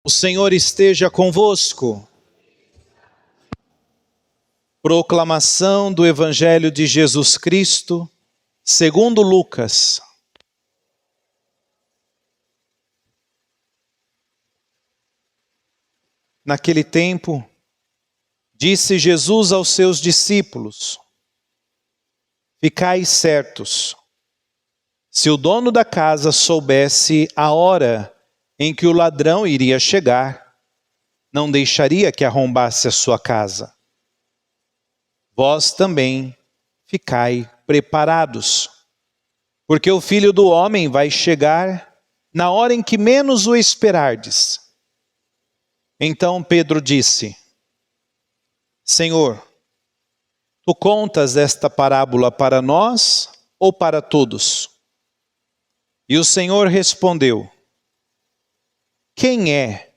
O Senhor esteja convosco. Proclamação do Evangelho de Jesus Cristo, segundo Lucas. Naquele tempo, disse Jesus aos seus discípulos: Ficai certos, se o dono da casa soubesse a hora em que o ladrão iria chegar, não deixaria que arrombasse a sua casa. Vós também ficai preparados, porque o Filho do Homem vai chegar na hora em que menos o esperardes. Então Pedro disse: Senhor, tu contas esta parábola para nós ou para todos? E o Senhor respondeu: Quem é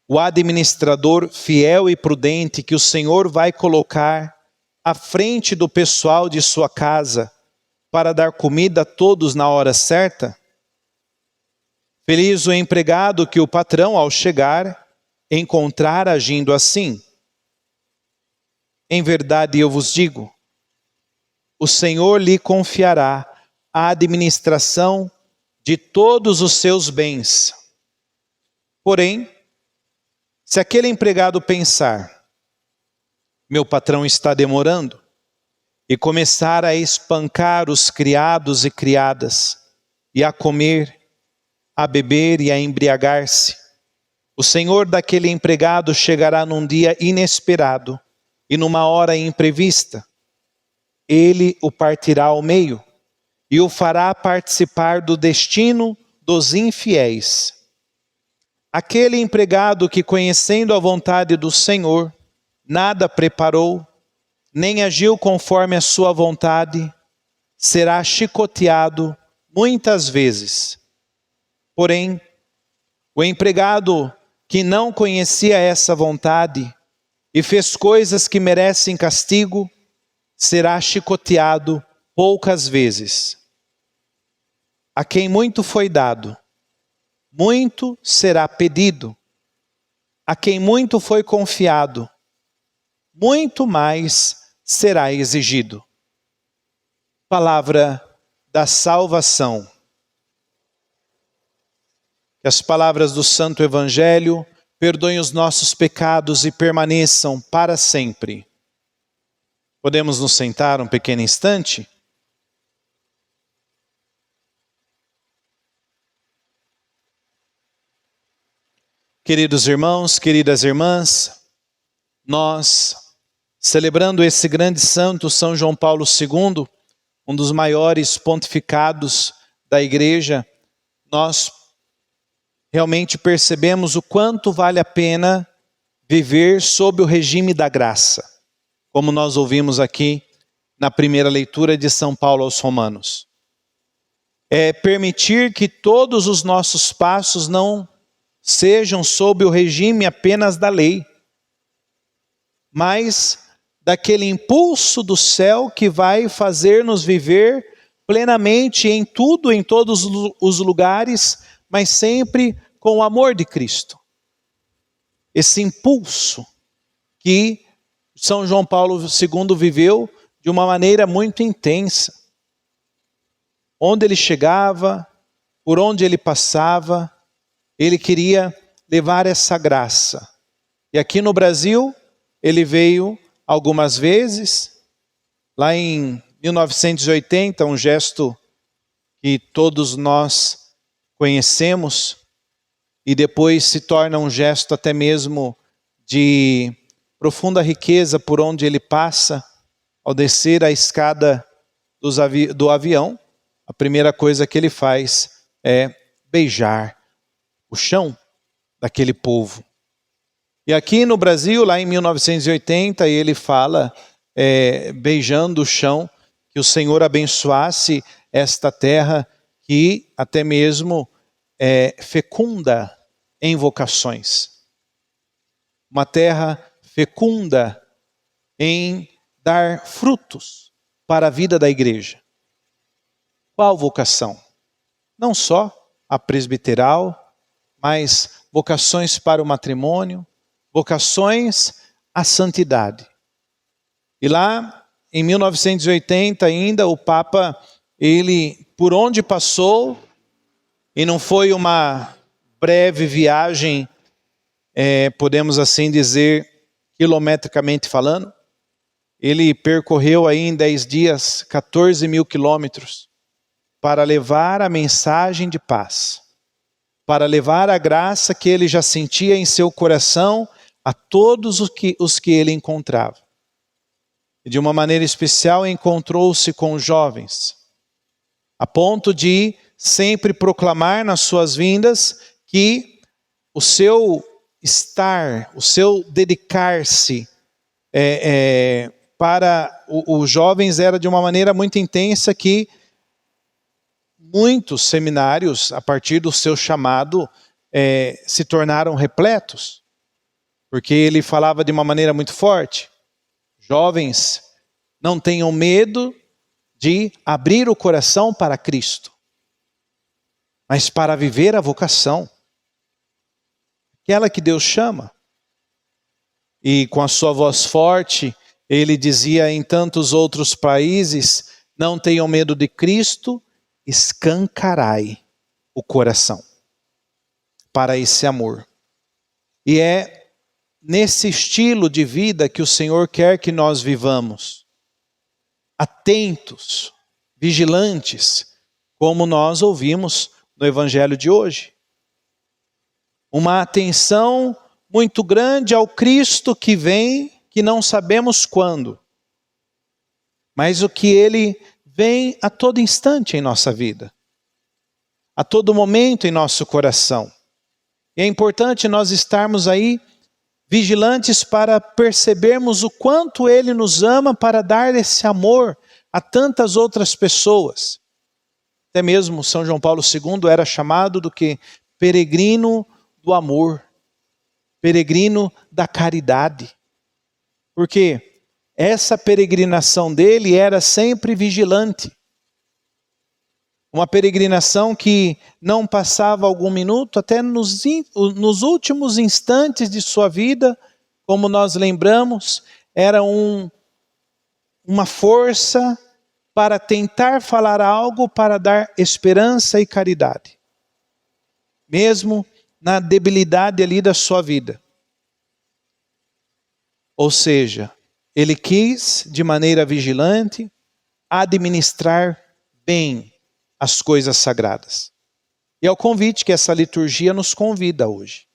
o administrador fiel e prudente que o Senhor vai colocar à frente do pessoal de sua casa para dar comida a todos na hora certa? Feliz o empregado que o patrão, ao chegar, encontrar agindo assim. Em verdade eu vos digo, o Senhor lhe confiará a administração de todos os seus bens. Porém, se aquele empregado pensar, meu patrão está demorando, e começar a espancar os criados e criadas, e a comer, a beber e a embriagar-se, o senhor daquele empregado chegará num dia inesperado e numa hora imprevista. Ele o partirá ao meio e o fará participar do destino dos infiéis. Aquele empregado que, conhecendo a vontade do Senhor, nada preparou, nem agiu conforme a sua vontade, será chicoteado muitas vezes. Porém, o empregado que não conhecia essa vontade e fez coisas que merecem castigo, será chicoteado poucas vezes. A quem muito foi dado, muito será pedido. A quem muito foi confiado, muito mais será exigido. Palavra da salvação. Que as palavras do Santo Evangelho perdoem os nossos pecados e permaneçam para sempre. Podemos nos sentar um pequeno instante? Queridos irmãos, queridas irmãs, nós, celebrando esse grande santo, São João Paulo II, um dos maiores pontificados da Igreja, nós realmente percebemos o quanto vale a pena viver sob o regime da graça, como nós ouvimos aqui na primeira leitura de São Paulo aos Romanos. É permitir que todos os nossos passos não sejam sob o regime apenas da lei, mas daquele impulso do céu que vai fazer-nos viver plenamente em tudo, em todos os lugares, mas sempre com o amor de Cristo. Esse impulso que São João Paulo II viveu de uma maneira muito intensa. Onde ele chegava, por onde ele passava, ele queria levar essa graça. E aqui no Brasil, ele veio algumas vezes, lá em 1980, um gesto que todos nós conhecemos, e depois se torna um gesto até mesmo de profunda riqueza por onde ele passa, ao descer a escada do avião, a primeira coisa que ele faz é beijar o chão daquele povo. E aqui no Brasil, lá em 1980, ele fala, beijando o chão, que o Senhor abençoasse esta terra que até mesmo fecunda em vocações. Uma terra fecunda em dar frutos para a vida da igreja. Qual vocação? Não só a presbiteral, mas vocações para o matrimônio, vocações à santidade. E lá, em 1980 ainda, o Papa, ele, por onde passou, e não foi uma breve viagem, podemos assim dizer, quilometricamente falando, ele percorreu aí em 10 dias 14 mil quilômetros para levar a mensagem de paz, para levar a graça que ele já sentia em seu coração a todos os que ele encontrava. E de uma maneira especial encontrou-se com os jovens, a ponto de sempre proclamar nas suas vindas que o seu estar, o seu dedicar-se para os jovens era de uma maneira muito intensa, que muitos seminários, a partir do seu chamado, se tornaram repletos, porque ele falava de uma maneira muito forte: jovens, não tenham medo de abrir o coração para Cristo, mas para viver a vocação, aquela que Deus chama. E com a sua voz forte, ele dizia em tantos outros países: não tenham medo de Cristo, escancarai o coração para esse amor. E é nesse estilo de vida que o Senhor quer que nós vivamos, atentos, vigilantes, como nós ouvimos no Evangelho de hoje. Uma atenção muito grande ao Cristo que vem, que não sabemos quando, mas o que Ele vem a todo instante em nossa vida, a todo momento em nosso coração. E é importante nós estarmos aí vigilantes para percebermos o quanto Ele nos ama, para dar esse amor a tantas outras pessoas. Até mesmo São João Paulo II era chamado do que? Peregrino do amor, peregrino da caridade. Porque essa peregrinação dele era sempre vigilante. Uma peregrinação que não passava algum minuto, até nos últimos instantes de sua vida, como nós lembramos, era uma força para tentar falar algo, para dar esperança e caridade, mesmo na debilidade ali da sua vida. Ou seja, ele quis, de maneira vigilante, administrar bem as coisas sagradas. E é o convite que essa liturgia nos convida hoje.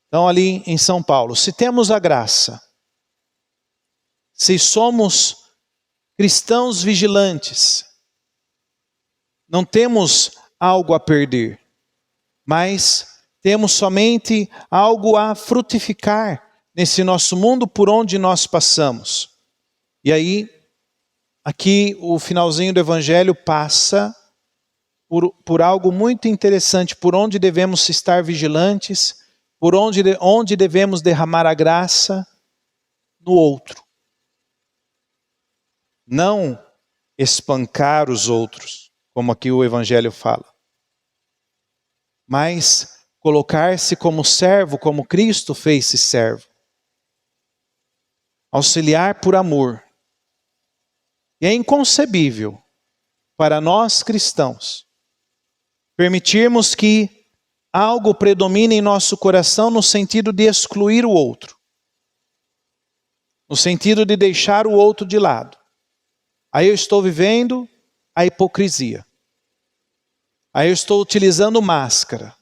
Então, ali em São Paulo, se temos a graça, se somos cristãos vigilantes, não temos algo a perder, mas temos somente algo a frutificar nesse nosso mundo por onde nós passamos. E aí, aqui o finalzinho do Evangelho passa por algo muito interessante, por onde devemos estar vigilantes, por onde devemos derramar a graça no outro. Não espancar os outros, como aqui o Evangelho fala, mas colocar-se como servo, como Cristo fez-se servo. Auxiliar por amor. E é inconcebível para nós cristãos permitirmos que algo predomine em nosso coração no sentido de excluir o outro, no sentido de deixar o outro de lado. Aí eu estou vivendo a hipocrisia. Aí eu estou utilizando máscara,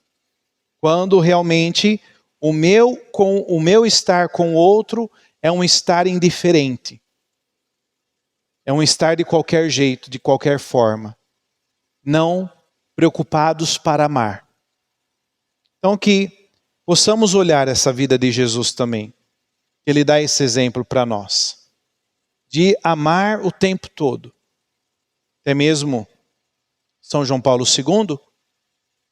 quando realmente o meu estar com o outro é um estar indiferente. É um estar de qualquer jeito, de qualquer forma. Não preocupados para amar. Então que possamos olhar essa vida de Jesus também. Ele dá esse exemplo para nós. De amar o tempo todo. Até mesmo São João Paulo II,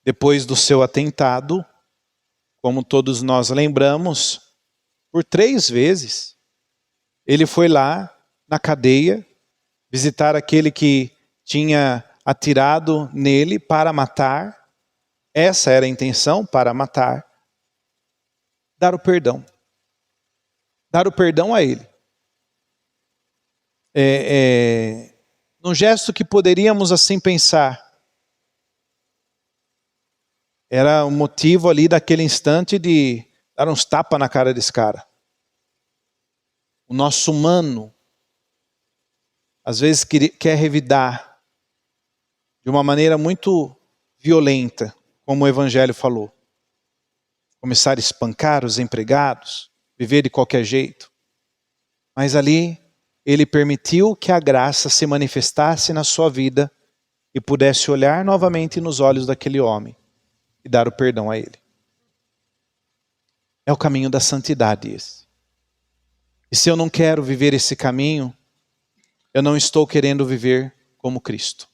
depois do seu atentado, como todos nós lembramos, por 3 vezes, ele foi lá na cadeia, visitar aquele que tinha atirado nele para matar. essa era a intenção para matar, dar o perdão. Dar o perdão a ele. Num gesto que poderíamos assim pensar, era o motivo ali daquele instante de dar uns tapas na cara desse cara. O nosso humano, às vezes quer revidar de uma maneira muito violenta, como o Evangelho falou. Começar a espancar os empregados, viver de qualquer jeito. Mas ali, ele permitiu que a graça se manifestasse na sua vida e pudesse olhar novamente nos olhos daquele homem e dar o perdão a ele. É o caminho da santidade esse. E se eu não quero viver esse caminho, eu não estou querendo viver como Cristo.